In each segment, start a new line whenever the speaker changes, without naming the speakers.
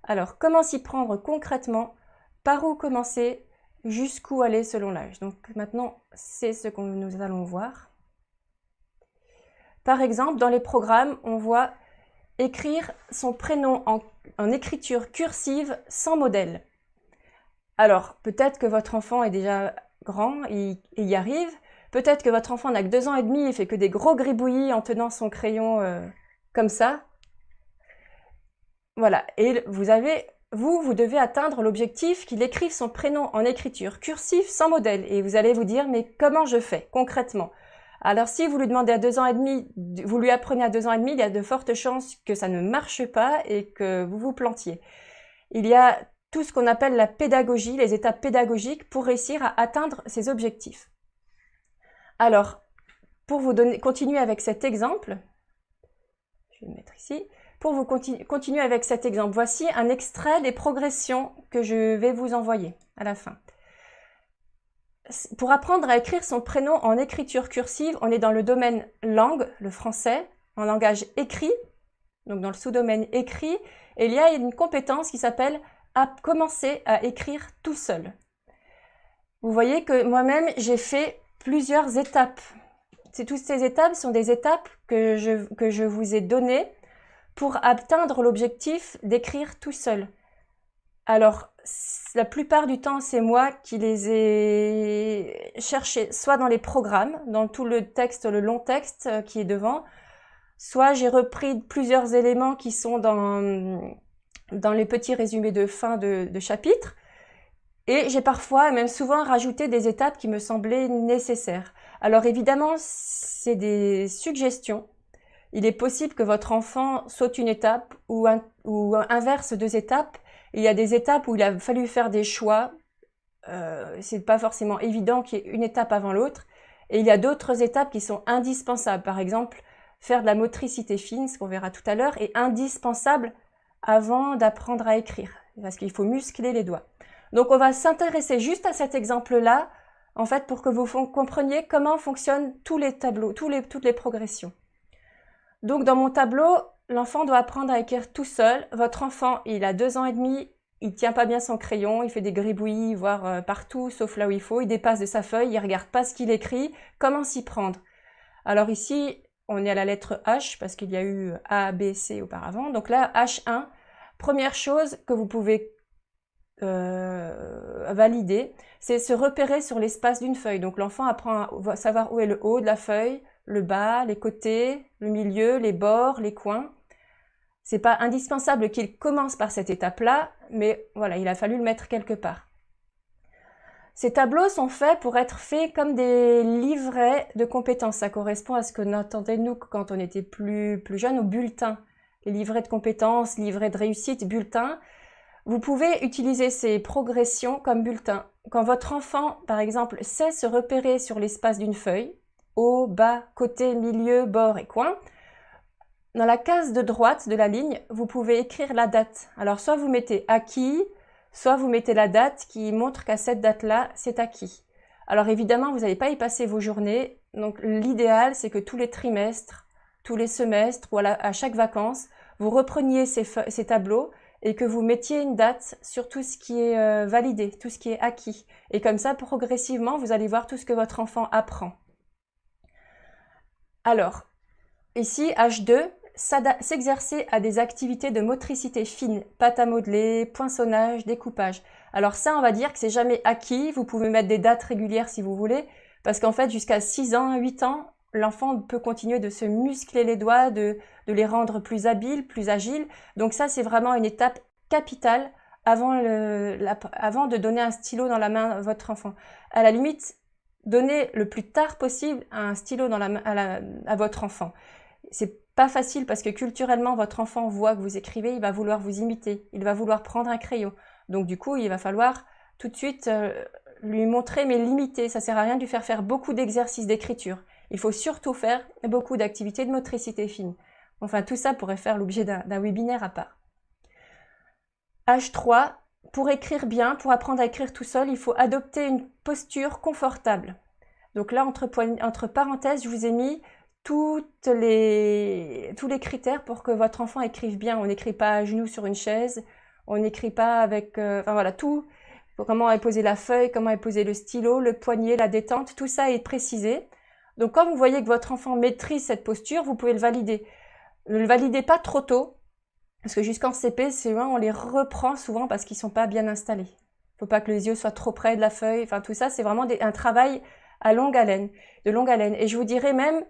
Alors, comment s'y prendre concrètement? Par où commencer? Jusqu'où aller selon l'âge? Donc maintenant, c'est ce que nous allons voir. Par exemple, dans les programmes, on voit écrire son prénom en écriture cursive sans modèle. Alors, peut-être que votre enfant est déjà grand, il y arrive. Peut-être que votre enfant n'a que 2 ans et demi, il fait que des gros gribouillis en tenant son crayon comme ça. Voilà, et vous devez atteindre l'objectif qu'il écrive son prénom en écriture cursive sans modèle. Et vous allez vous dire, mais comment je fais concrètement? Alors si vous lui demandez à 2 ans et demi, vous lui apprenez à 2 ans et demi, il y a de fortes chances que ça ne marche pas et que vous vous plantiez. Il y a tout ce qu'on appelle la pédagogie, les étapes pédagogiques pour réussir à atteindre ces objectifs. Alors, pour vous continuer avec cet exemple, je vais le mettre ici, pour vous continuer avec cet exemple, voici un extrait des progressions que je vais vous envoyer à la fin. Pour apprendre à écrire son prénom en écriture cursive, on est dans le domaine langue, le français, en langage écrit, donc dans le sous-domaine écrit, et il y a une compétence qui s'appelle « commencer à écrire tout seul ». Vous voyez que moi-même, j'ai fait plusieurs étapes. Toutes ces étapes sont des étapes que je vous ai données pour atteindre l'objectif d'écrire tout seul. Alors, la plupart du temps, c'est moi qui les ai cherchés, soit dans les programmes, dans tout le texte, le long texte qui est devant, soit j'ai repris plusieurs éléments qui sont dans les petits résumés de fin de chapitre, et j'ai parfois, même souvent, rajouté des étapes qui me semblaient nécessaires. Alors évidemment, c'est des suggestions. Il est possible que votre enfant saute une étape ou inverse 2 étapes. Il y a des étapes où il a fallu faire des choix. C'est pas forcément évident qu'il y ait une étape avant l'autre. Et il y a d'autres étapes qui sont indispensables. Par exemple, faire de la motricité fine, ce qu'on verra tout à l'heure, est indispensable avant d'apprendre à écrire. Parce qu'il faut muscler les doigts. Donc on va s'intéresser juste à cet exemple-là, en fait, pour que vous compreniez comment fonctionnent tous les tableaux, toutes les progressions. Donc dans mon tableau, l'enfant doit apprendre à écrire tout seul. Votre enfant, il a 2 ans et demi, il tient pas bien son crayon, il fait des gribouillis, voire partout, sauf là où il faut. Il dépasse de sa feuille, il regarde pas ce qu'il écrit. Comment s'y prendre? Alors ici, on est à la lettre H, parce qu'il y a eu A, B, C auparavant. Donc là, H1, première chose que vous pouvez valider, c'est se repérer sur l'espace d'une feuille. Donc l'enfant apprend à savoir où est le haut de la feuille, le bas, les côtés, le milieu, les bords, les coins. C'est pas indispensable qu'il commence par cette étape-là, mais voilà, il a fallu le mettre quelque part. Ces tableaux sont faits pour être faits comme des livrets de compétences. Ça correspond à ce que nous entendions nous quand on était plus jeune, au bulletin. Les livrets de compétences, livrets de réussite, bulletins. Vous pouvez utiliser ces progressions comme bulletins. Quand votre enfant, par exemple, sait se repérer sur l'espace d'une feuille, haut, bas, côté, milieu, bord et coin, dans la case de droite de la ligne, vous pouvez écrire la date. Alors soit vous mettez acquis, soit vous mettez la date qui montre qu'à cette date-là, c'est acquis. Alors évidemment, vous n'allez pas y passer vos journées, donc l'idéal, c'est que tous les trimestres, tous les semestres, ou à chaque vacances, vous repreniez ces tableaux et que vous mettiez une date sur tout ce qui est validé, tout ce qui est acquis. Et comme ça, progressivement, vous allez voir tout ce que votre enfant apprend. Alors, ici, H2, s'exercer à des activités de motricité fine, pâte à modeler, poinçonnage, découpage. Alors ça, on va dire que c'est jamais acquis, vous pouvez mettre des dates régulières si vous voulez, parce qu'en fait, jusqu'à 6 ans, 8 ans, l'enfant peut continuer de se muscler les doigts, de les rendre plus habiles, plus agiles. Donc ça, c'est vraiment une étape capitale avant de donner un stylo dans la main à votre enfant. À la limite, donnez le plus tard possible un stylo dans la main à votre enfant. C'est pas facile parce que culturellement, votre enfant voit que vous écrivez, il va vouloir vous imiter, il va vouloir prendre un crayon. Donc du coup, il va falloir tout de suite lui montrer, mais limiter. Ça sert à rien de lui faire beaucoup d'exercices d'écriture. Il faut surtout faire beaucoup d'activités de motricité fine. Enfin, tout ça pourrait faire l'objet d'un webinaire à part. H3, pour écrire bien, pour apprendre à écrire tout seul, il faut adopter une posture confortable. Donc là, entre parenthèses, je vous ai mis tous les critères pour que votre enfant écrive bien. On n'écrit pas à genoux sur une chaise, On n'écrit pas avec... enfin voilà, tout, comment est posée la feuille, comment est posé le stylo, le poignet, la détente, tout ça est précisé. Donc quand vous voyez que votre enfant maîtrise cette posture, vous pouvez le valider. Ne le validez pas trop tôt, parce que jusqu'en CP, CE1, on les reprend souvent parce qu'ils ne sont pas bien installés. Il ne faut pas que les yeux soient trop près de la feuille. Enfin, tout ça, c'est vraiment un travail à longue haleine, de longue haleine. Et je vous dirais même,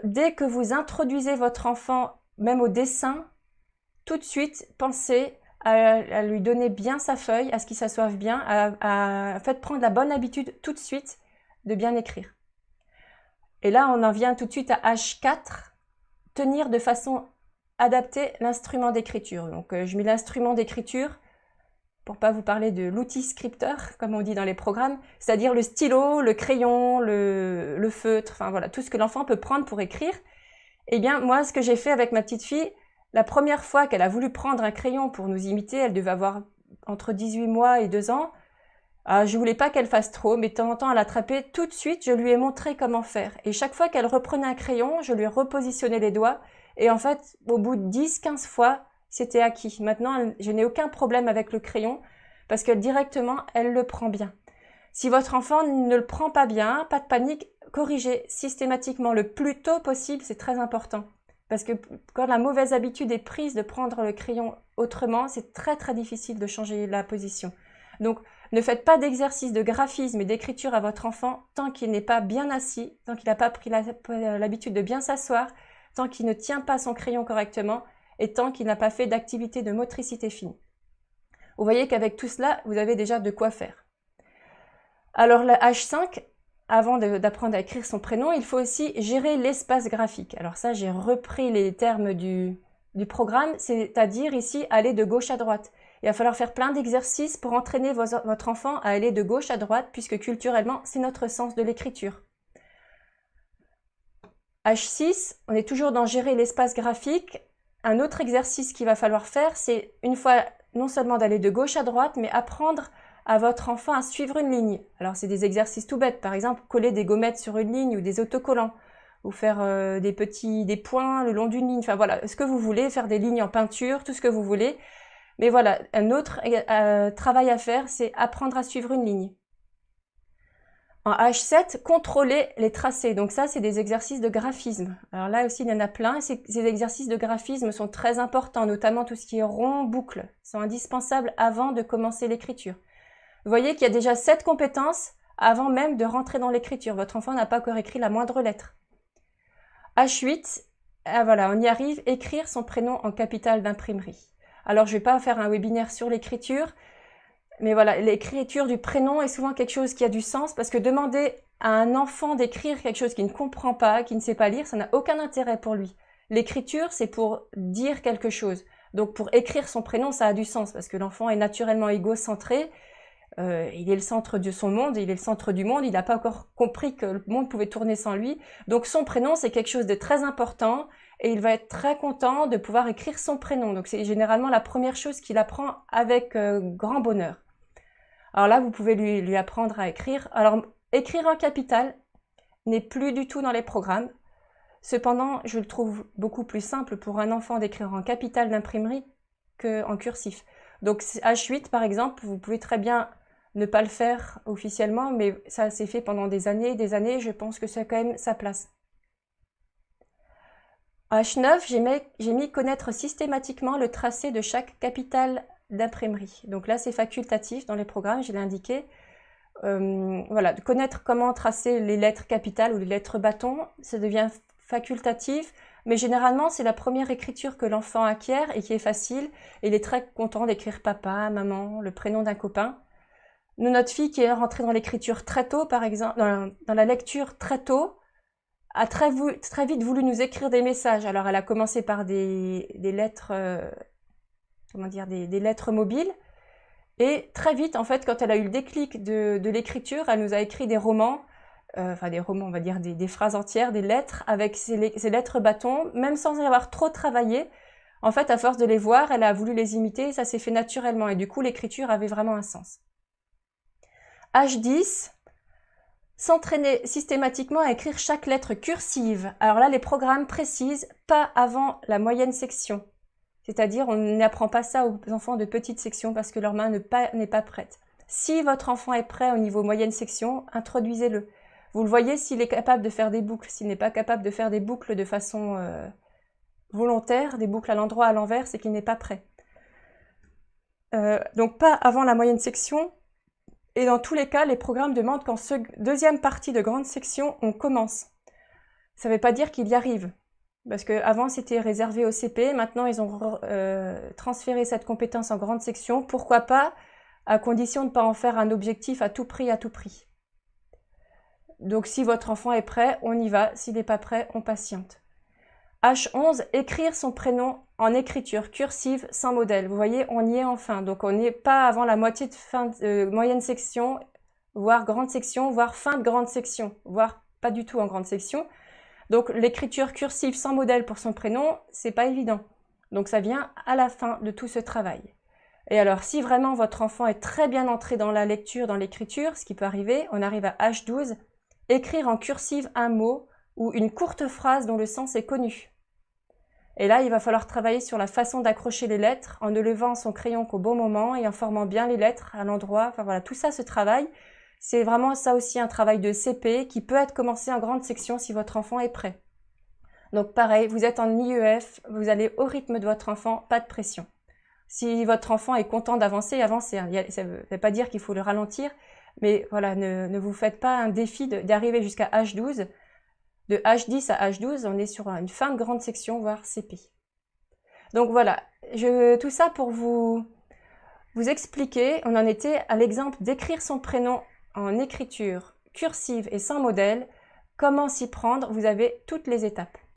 dès que vous introduisez votre enfant, même au dessin, tout de suite, pensez à lui donner bien sa feuille, à ce qu'il s'assoive bien, à fait prendre la bonne habitude tout de suite de bien écrire. Et là, on en vient tout de suite à H4, tenir de façon adaptée l'instrument d'écriture. Donc, je mets l'instrument d'écriture pour pas vous parler de l'outil scripteur, comme on dit dans les programmes, c'est-à-dire le stylo, le crayon, le feutre, enfin voilà, tout ce que l'enfant peut prendre pour écrire. Eh bien, moi, ce que j'ai fait avec ma petite fille, la première fois qu'elle a voulu prendre un crayon pour nous imiter, elle devait avoir entre 18 mois et 2 ans. Je voulais pas qu'elle fasse trop, mais de temps en temps, elle attrapait. Tout de suite, je lui ai montré comment faire. Et chaque fois qu'elle reprenait un crayon, je lui repositionnais les doigts. Et en fait, au bout de 10-15 fois, c'était acquis. Maintenant, je n'ai aucun problème avec le crayon parce que directement, elle le prend bien. Si votre enfant ne le prend pas bien, pas de panique, corrigez systématiquement le plus tôt possible, c'est très important. Parce que quand la mauvaise habitude est prise de prendre le crayon autrement, c'est très très difficile de changer la position. Donc, ne faites pas d'exercice de graphisme et d'écriture à votre enfant tant qu'il n'est pas bien assis, tant qu'il n'a pas pris l'habitude de bien s'asseoir, tant qu'il ne tient pas son crayon correctement et tant qu'il n'a pas fait d'activité de motricité fine. Vous voyez qu'avec tout cela, vous avez déjà de quoi faire. Alors la H5, avant d'apprendre à écrire son prénom, il faut aussi gérer l'espace graphique. Alors ça, j'ai repris les termes du programme, c'est-à-dire ici aller de gauche à droite. Il va falloir faire plein d'exercices pour entraîner votre enfant à aller de gauche à droite, puisque culturellement, c'est notre sens de l'écriture. H6, on est toujours dans gérer l'espace graphique. Un autre exercice qu'il va falloir faire, c'est une fois non seulement d'aller de gauche à droite, mais apprendre à votre enfant à suivre une ligne. Alors c'est des exercices tout bêtes, par exemple coller des gommettes sur une ligne ou des autocollants, ou faire des points le long d'une ligne, enfin voilà, ce que vous voulez, faire des lignes en peinture, tout ce que vous voulez. Mais voilà, un autre travail à faire, c'est apprendre à suivre une ligne. En H7, contrôler les tracés. Donc ça, c'est des exercices de graphisme. Alors là aussi, il y en a plein. Ces exercices de graphisme sont très importants, notamment tout ce qui est rond, boucle. Ils sont indispensables avant de commencer l'écriture. Vous voyez qu'il y a déjà 7 compétences avant même de rentrer dans l'écriture. Votre enfant n'a pas encore écrit la moindre lettre. H8, voilà, on y arrive, écrire son prénom en capitale d'imprimerie. Alors, je ne vais pas faire un webinaire sur l'écriture, mais voilà, l'écriture du prénom est souvent quelque chose qui a du sens parce que demander à un enfant d'écrire quelque chose qu'il ne comprend pas, qu'il ne sait pas lire, ça n'a aucun intérêt pour lui. L'écriture, c'est pour dire quelque chose. Donc, pour écrire son prénom, ça a du sens parce que l'enfant est naturellement égocentré. Il est le centre de son monde, il est le centre du monde, il n'a pas encore compris que le monde pouvait tourner sans lui. Donc, son prénom, c'est quelque chose de très important et il va être très content de pouvoir écrire son prénom. Donc, c'est généralement la première chose qu'il apprend avec grand bonheur. Alors là, vous pouvez lui apprendre à écrire. Alors, écrire en capitale n'est plus du tout dans les programmes. Cependant, je le trouve beaucoup plus simple pour un enfant d'écrire en capitale d'imprimerie qu'en cursif. Donc, H8, par exemple, vous pouvez très bien ne pas le faire officiellement, mais ça s'est fait pendant des années et des années. Je pense que c'est quand même sa place. H9, j'ai mis connaître systématiquement le tracé de chaque capitale d'imprimerie. Donc là, c'est facultatif dans les programmes, je l'ai indiqué. Voilà, connaître comment tracer les lettres capitales ou les lettres bâtons, ça devient facultatif, mais généralement, c'est la première écriture que l'enfant acquiert et qui est facile. Et il est très content d'écrire papa, maman, le prénom d'un copain. Nous, notre fille qui est rentrée dans l'écriture très tôt, par exemple, dans la lecture très tôt, a très vite voulu nous écrire des messages. Alors, elle a commencé par des lettres, des lettres mobiles. Et très vite, en fait, quand elle a eu le déclic de l'écriture, elle nous a écrit des romans, des romans, on va dire des phrases entières, des lettres avec ces lettres bâtons, même sans y avoir trop travaillé. En fait, à force de les voir, elle a voulu les imiter et ça s'est fait naturellement. Et du coup, l'écriture avait vraiment un sens. H10, s'entraîner systématiquement à écrire chaque lettre cursive. Alors là, les programmes précisent pas avant la moyenne section. C'est-à-dire, on n'apprend pas ça aux enfants de petite section parce que leur main n'est pas prête. Si votre enfant est prêt au niveau moyenne section, introduisez-le. Vous le voyez s'il est capable de faire des boucles. S'il n'est pas capable de faire des boucles de façon volontaire, des boucles à l'endroit, à l'envers, c'est qu'il n'est pas prêt. Donc pas avant la moyenne section. Et dans tous les cas, les programmes demandent qu'en deuxième partie de grande section, on commence. Ça ne veut pas dire qu'il y arrive. Parce qu'avant, c'était réservé au CP. Maintenant, ils ont transféré cette compétence en grande section. Pourquoi pas, à condition de ne pas en faire un objectif à tout prix, à tout prix. Donc, si votre enfant est prêt, on y va. S'il n'est pas prêt, on patiente. H11, écrire son prénom en écriture cursive sans modèle. Vous voyez, on y est enfin. Donc, on n'est pas avant la moitié de fin moyenne section, voire grande section, voire fin de grande section, voire pas du tout en grande section. Donc, l'écriture cursive sans modèle pour son prénom, c'est pas évident. Donc, ça vient à la fin de tout ce travail. Et alors, si vraiment votre enfant est très bien entré dans la lecture, dans l'écriture, ce qui peut arriver, on arrive à H12, écrire en cursive un mot ou une courte phrase dont le sens est connu. Et là, il va falloir travailler sur la façon d'accrocher les lettres en ne levant son crayon qu'au bon moment et en formant bien les lettres à l'endroit. Enfin voilà, tout ça, ce travail, c'est vraiment ça aussi un travail de CP qui peut être commencé en grande section si votre enfant est prêt. Donc pareil, vous êtes en IEF, vous allez au rythme de votre enfant, pas de pression. Si votre enfant est content d'avancer, avancez. Ça ne veut pas dire qu'il faut le ralentir, mais voilà, ne vous faites pas un défi d'arriver jusqu'à H12. De H10 à H12, on est sur une fin de grande section, voire CP. Donc voilà, tout ça pour vous expliquer. On en était à l'exemple d'écrire son prénom en écriture cursive et sans modèle. Comment s'y prendre? Vous avez toutes les étapes.